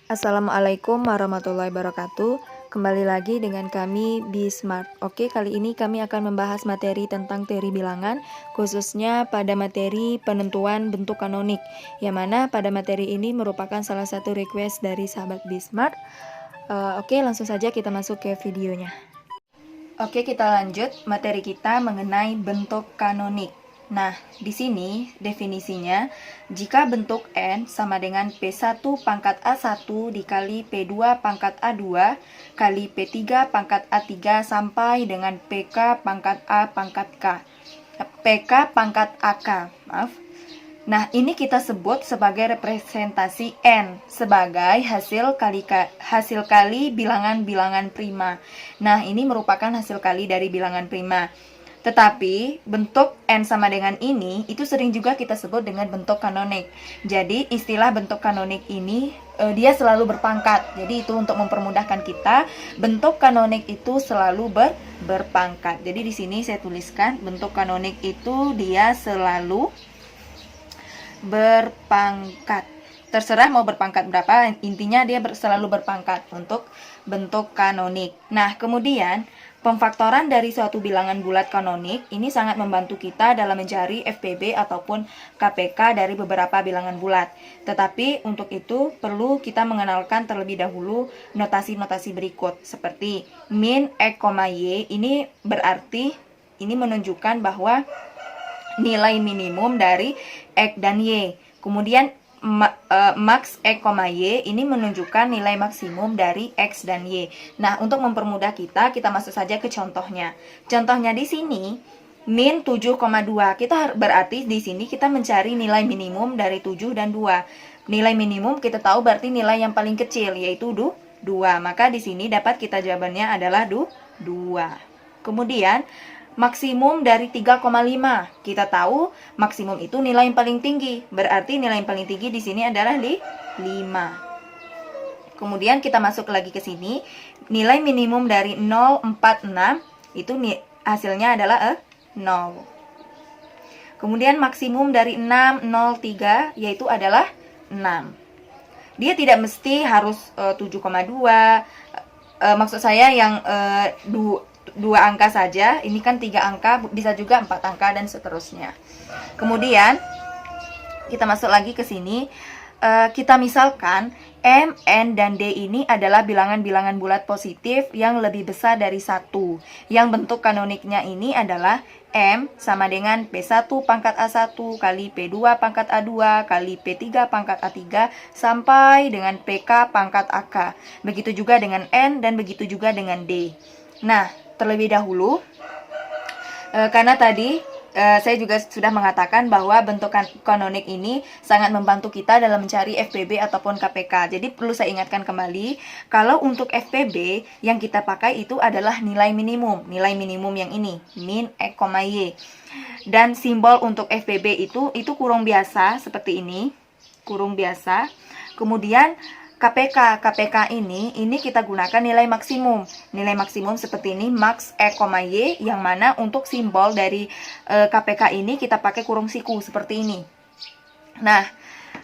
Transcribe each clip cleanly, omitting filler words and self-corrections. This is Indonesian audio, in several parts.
Assalamualaikum warahmatullahi wabarakatuh. Kembali lagi dengan kami Bismart. Oke, kali ini kami akan membahas materi tentang teori bilangan, khususnya pada materi penentuan bentuk kanonik, yang mana pada materi ini merupakan salah satu request dari sahabat Bismart. Oke, langsung saja kita masuk ke videonya. Oke, kita lanjut materi kita mengenai bentuk kanonik. Nah, di sini definisinya, jika bentuk N sama dengan P1 pangkat A1 dikali P2 pangkat A2 kali P3 pangkat A3 sampai dengan PK pangkat A pangkat K. PK pangkat AK, maaf. Nah, ini kita sebut sebagai representasi N sebagai hasil kali bilangan-bilangan prima. Nah, ini merupakan hasil kali dari bilangan prima. Tetapi, bentuk N sama dengan ini, itu sering juga kita sebut dengan bentuk kanonik. Jadi, istilah bentuk kanonik ini, dia selalu berpangkat. Jadi, itu untuk mempermudahkan kita, bentuk kanonik itu selalu berpangkat. Jadi, di sini saya tuliskan, bentuk kanonik itu dia selalu berpangkat. Terserah mau berpangkat berapa, intinya dia selalu berpangkat untuk bentuk kanonik. Nah, kemudian pemfaktoran dari suatu bilangan bulat kanonik ini sangat membantu kita dalam mencari FPB ataupun KPK dari beberapa bilangan bulat. Tetapi untuk itu perlu kita mengenalkan terlebih dahulu notasi-notasi berikut seperti min X, Y. Ini berarti ini menunjukkan bahwa nilai minimum dari X dan Y. Kemudian max X, Y ini menunjukkan nilai maksimum dari X dan Y. Nah, untuk mempermudah kita masuk saja ke contohnya. Contohnya di sini min 7,2. Kita berarti di sini kita mencari nilai minimum dari 7 dan 2. Nilai minimum kita tahu berarti nilai yang paling kecil yaitu 2. Maka di sini dapat kita jawabannya adalah 2. Kemudian maksimum dari 3,5. Kita tahu maksimum itu nilai yang paling tinggi. Berarti nilai yang paling tinggi di sini adalah 5. Kemudian kita masuk lagi ke sini. Nilai minimum dari 0,46 itu hasilnya adalah 0. Kemudian maksimum dari 6,03 yaitu adalah 6. Dia tidak mesti harus 7,2. Maksud saya yang 2 angka saja, ini kan 3 angka, bisa juga 4 angka dan seterusnya. Kemudian kita masuk lagi ke sini, kita misalkan M, N, dan D ini adalah bilangan-bilangan bulat positif yang lebih besar dari 1. Yang bentuk kanoniknya ini adalah M sama dengan P1 pangkat A1 kali P2 pangkat A2 kali P3 pangkat A3 sampai dengan PK pangkat AK. Begitu juga dengan N dan begitu juga dengan D. Nah, terlebih dahulu, karena tadi saya juga sudah mengatakan bahwa bentuk kanonik ini sangat membantu kita dalam mencari FPB ataupun KPK. Jadi perlu saya ingatkan kembali, kalau untuk FPB yang kita pakai itu adalah nilai minimum yang ini, min X, Y. Dan simbol untuk FPB itu kurung biasa seperti ini, kurung biasa. Kemudian KPK ini kita gunakan nilai maksimum. Nilai maksimum seperti ini, max X, Y, yang mana untuk simbol dari KPK ini kita pakai kurung siku seperti ini. Nah,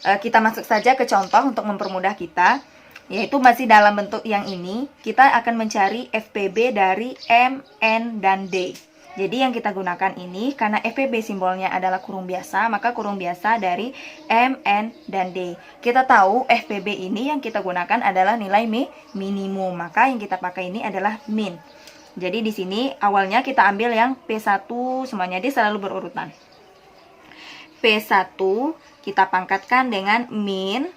kita masuk saja ke contoh untuk mempermudah kita, yaitu masih dalam bentuk yang ini, kita akan mencari FPB dari M, N, dan D. Jadi yang kita gunakan ini, karena FPB simbolnya adalah kurung biasa, maka kurung biasa dari M, N, dan D. Kita tahu FPB ini yang kita gunakan adalah nilai minimum, maka yang kita pakai ini adalah min. Jadi di sini awalnya kita ambil yang P1, semuanya dia selalu berurutan. P1 kita pangkatkan dengan min.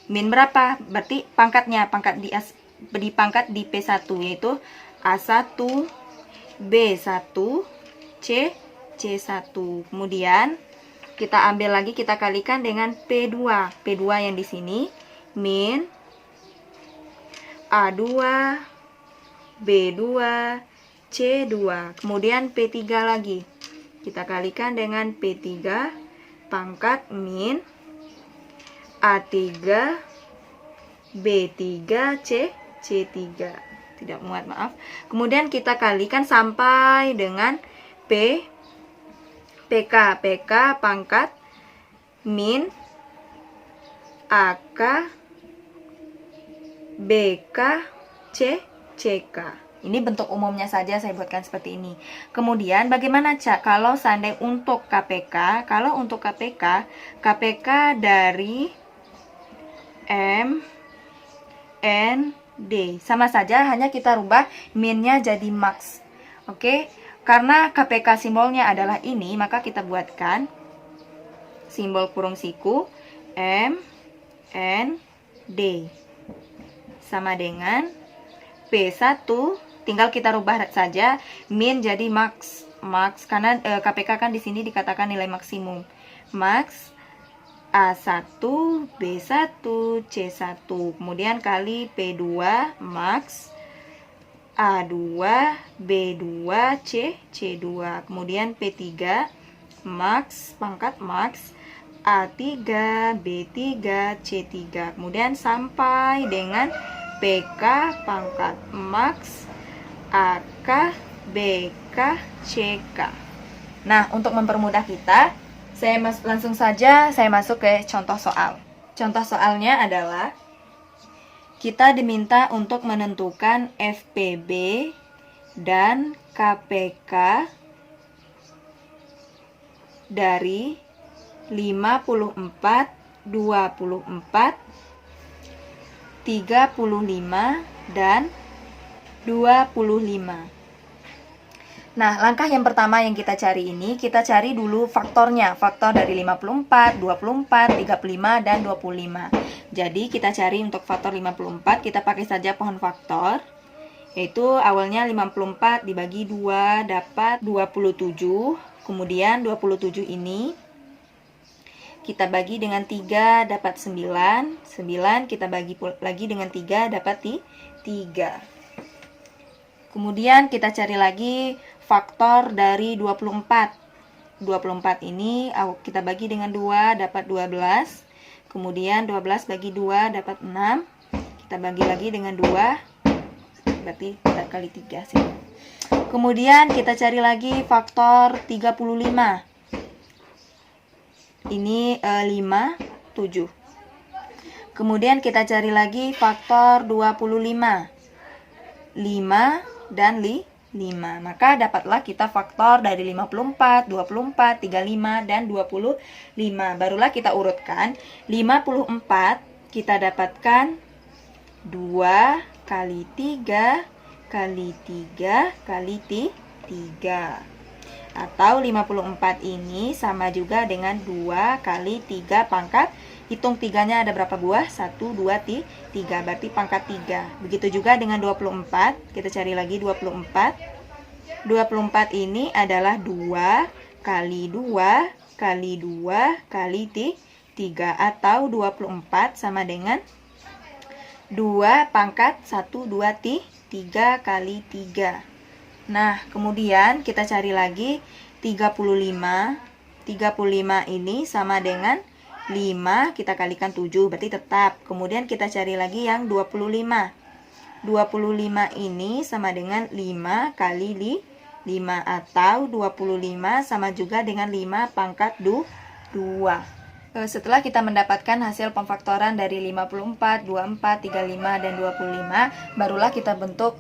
Min berapa? Berarti pangkatnya, dipangkat di P1, yaitu A1, B1, C1. Kemudian kita ambil lagi, kita kalikan dengan P2. P2 yang di sini min A2, B2, C2. Kemudian P3 lagi. Kita kalikan dengan P3 pangkat min A3, B3, C3. Tidak muat, maaf. Kemudian kita kalikan sampai dengan PK pangkat min AK BK, C, CK. Ini bentuk umumnya saja saya buatkan seperti ini. Kemudian bagaimana Cak kalau seandainya untuk KPK? Kalau untuk KPK, KPK dari M, N, D. Sama saja, hanya kita rubah minnya jadi max. Oke, karena KPK simbolnya adalah ini, maka kita buatkan simbol kurung siku M, N, D. Sama dengan P1, tinggal kita rubah saja min jadi max. Max karena KPK kan di sini dikatakan nilai maksimum. Max A1, B1, C1. Kemudian kali P2 max A2, B2, C2. Kemudian P3 max pangkat max A3, B3, C3. Kemudian sampai dengan PK pangkat max AK, BK, CK. Nah, untuk mempermudah kita, langsung saja saya masuk ke contoh soal. Contoh soalnya adalah kita diminta untuk menentukan FPB dan KPK dari 54, 24, 35, dan 25. Nah, langkah yang pertama yang kita cari ini, kita cari dulu faktornya. Faktor dari 54, 24, 35, dan 25. Jadi, kita cari untuk faktor 54, kita pakai saja pohon faktor. Yaitu awalnya 54 dibagi 2 dapat 27. Kemudian 27 ini kita bagi dengan 3 dapat 9. 9 kita bagi lagi dengan 3 dapat 3. Kemudian kita cari lagi faktor dari 24. 24 ini kita bagi dengan 2 dapat 12. Kemudian 12 bagi 2 dapat 6. Kita bagi lagi dengan 2. Berarti kita kali 3 sih. Kemudian kita cari lagi faktor 35. Ini 5, 7. Kemudian kita cari lagi faktor 25. 5 dan 5. Maka dapatlah kita faktor dari 54, 24, 35, dan 25. Barulah kita urutkan. 54 kita dapatkan 2 kali 3 kali 3 kali 3. Atau 54 ini sama juga dengan 2 kali 3 pangkat. Hitung 3-nya ada berapa buah? 1, 2, 3. Berarti pangkat 3. Begitu juga dengan 24. Kita cari lagi 24. 24 ini adalah 2 kali 2 kali 2 kali 3. Atau 24 sama dengan 2 pangkat 1, 2, 3 kali 3. Nah, kemudian kita cari lagi 35. 35 ini sama dengan 5 kita kalikan 7, berarti tetap. Kemudian kita cari lagi yang 25. 25 ini sama dengan 5 kali 5 atau 25 sama juga dengan 5 pangkat 2. Setelah kita mendapatkan hasil pemfaktoran dari 54, 24, 35, dan 25, barulah kita bentuk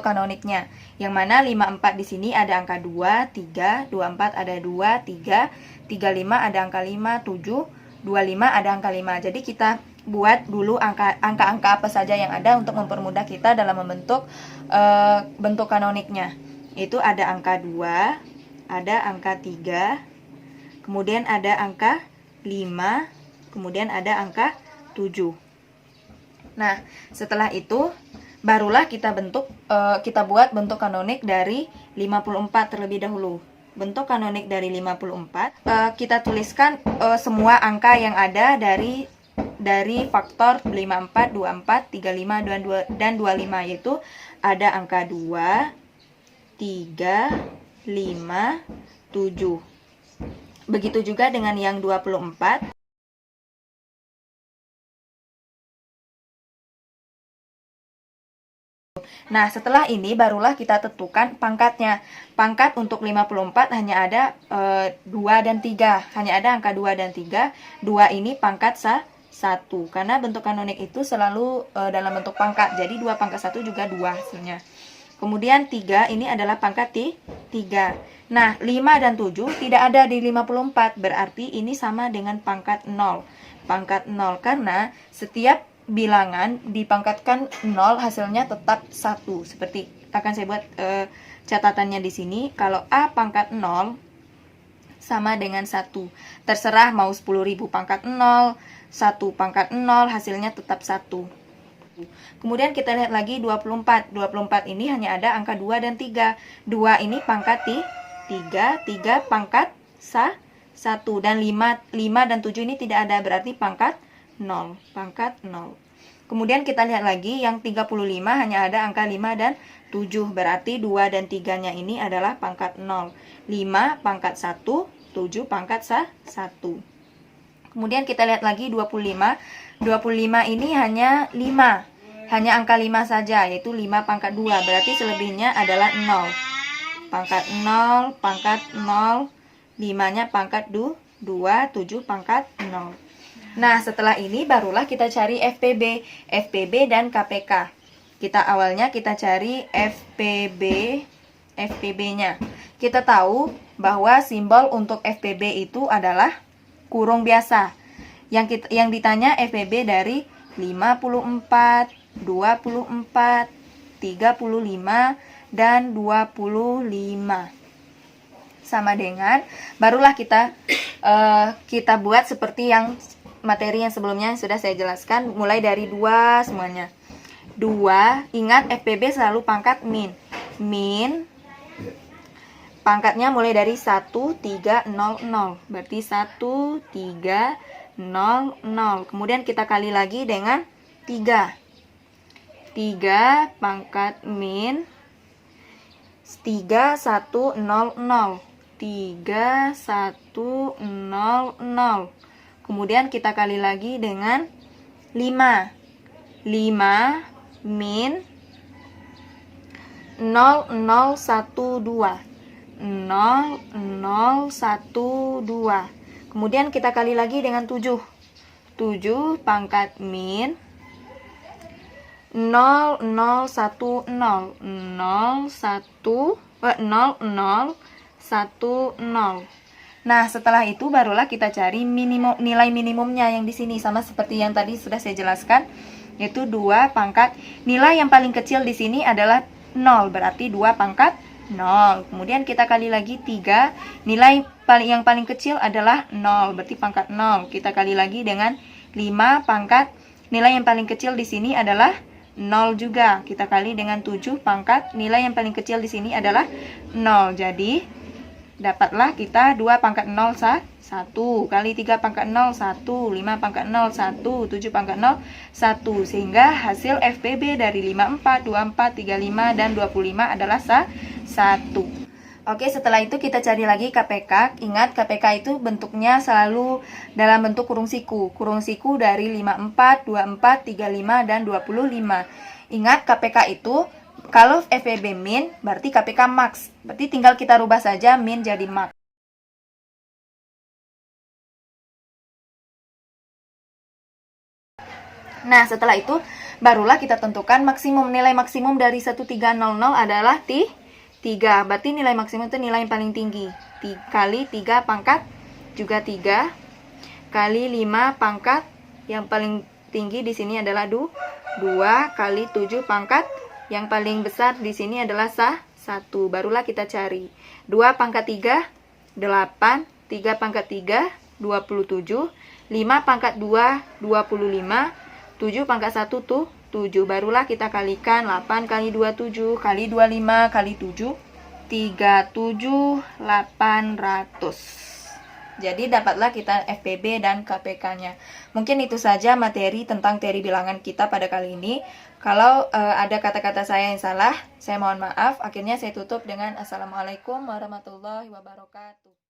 kanoniknya. Yang mana 54 di sini ada angka 2, 3, 24 ada 2, 3, 35 ada angka 5, 7, 25 ada angka 5. Jadi kita buat dulu angka-angka apa saja yang ada untuk mempermudah kita dalam membentuk bentuk kanoniknya. Itu ada angka 2, ada angka 3, kemudian ada angka 5, kemudian ada angka 7. Nah, setelah itu barulah kita buat bentuk kanonik dari 54 terlebih dahulu. Bentuk kanonik dari 54 kita tuliskan semua angka yang ada dari faktor 54, 24, 35 dan 25, yaitu ada angka 2, 3, 5, 7. Begitu juga dengan yang 24. Nah, setelah ini barulah kita tentukan pangkatnya. Pangkat untuk 54 hanya ada 2 dan 3. Hanya ada angka 2 dan 3. 2 ini pangkat 1. Karena bentuk kanonik itu selalu dalam bentuk pangkat. Jadi 2 pangkat 1 juga 2 hasilnya. Kemudian 3 ini adalah pangkat 3. Nah, 5 dan 7 tidak ada di 54. Berarti ini sama dengan pangkat 0. Pangkat 0 karena setiap bilangan dipangkatkan 0 hasilnya tetap 1. Seperti akan saya buat catatannya di sini. Kalau A pangkat 0 sama dengan 1. Terserah mau 10.000 pangkat 0, 1 pangkat 0, hasilnya tetap 1. Kemudian kita lihat lagi 24. 24 ini hanya ada angka 2 dan 3. 2 ini pangkat 3, 3 pangkat 1. Dan 5 dan 7 ini tidak ada, berarti pangkat 0. Pangkat 0. Kemudian kita lihat lagi yang 35 hanya ada angka 5 dan 7. Berarti 2 dan 3-nya ini adalah pangkat 0. 5 pangkat 1, 7 pangkat 1. Kemudian kita lihat lagi 25. 25 ini hanya 5. Hanya angka 5 saja, yaitu 5 pangkat 2. Berarti selebihnya adalah 0. Pangkat 0, pangkat 0. 5-nya pangkat 2, 7 pangkat 0. Nah, setelah ini barulah kita cari FPB dan KPK. Awalnya kita cari FPB-nya. Kita tahu bahwa simbol untuk FPB itu adalah kurung biasa. Yang ditanya FPB dari 54, 24, 35, dan 25. Sama dengan, barulah kita buat seperti yang materi yang sebelumnya sudah saya jelaskan, mulai dari 2 semuanya. 2, ingat FPB selalu pangkat min. Min pangkatnya mulai dari 1, 3, 0, 0. Berarti 1, 3, 0, 0. Kemudian kita kali lagi dengan 3. 3 pangkat min 3, 1, 0, 0. 3, 1, 0, 0. Kemudian kita kali lagi dengan 5. 5 min 0, 0, 1, 2. 0, 0, 1, 2. Kemudian kita kali lagi dengan 7. 7 pangkat min 0, 0, 1, 0. 0, 1, 0, 0, 1, 0. Nah, setelah itu barulah kita cari nilai minimumnya yang di sini, sama seperti yang tadi sudah saya jelaskan, yaitu 2 pangkat. Nilai yang paling kecil di sini adalah 0, berarti 2 pangkat 0. Kemudian kita kali lagi 3, nilai yang paling kecil adalah 0, berarti pangkat 0. Kita kali lagi dengan 5 pangkat, nilai yang paling kecil di sini adalah 0 juga. Kita kali dengan 7 pangkat, nilai yang paling kecil di sini adalah 0. Jadi dapatlah kita 2 pangkat 0, 1, kali 3 pangkat 0, 1, 5 pangkat 0, 1, 7 pangkat 0, 1. Sehingga hasil FPB dari 54, 24, 35, dan 25 adalah 1. Oke, setelah itu kita cari lagi KPK. Ingat, KPK itu bentuknya selalu dalam bentuk kurung siku. Kurung siku dari 54, 24, 35, dan 25. Ingat, KPK itu kalau FPB min, berarti KPK max. Berarti tinggal kita rubah saja min jadi max. Nah, setelah itu barulah kita tentukan maksimum. Nilai maksimum dari 1300 adalah 3. Berarti nilai maksimum itu nilai yang paling tinggi. Kali 3 pangkat juga 3. Kali 5 pangkat, yang paling tinggi di sini adalah 2. Kali 7 pangkat, yang paling besar di sini adalah 1. Barulah kita cari. 2 pangkat 3, 8. 3 pangkat 3, 27. 5 pangkat 2, 25. 7 pangkat 1 tuh 7. Barulah kita kalikan 8 kali 2, 7. Kali 25 kali 7, 37, 800. Jadi dapatlah kita FPB dan KPK-nya. Mungkin itu saja materi tentang teori bilangan kita pada kali ini. Kalau ada kata-kata saya yang salah, saya mohon maaf. Akhirnya saya tutup dengan Assalamualaikum warahmatullahi wabarakatuh.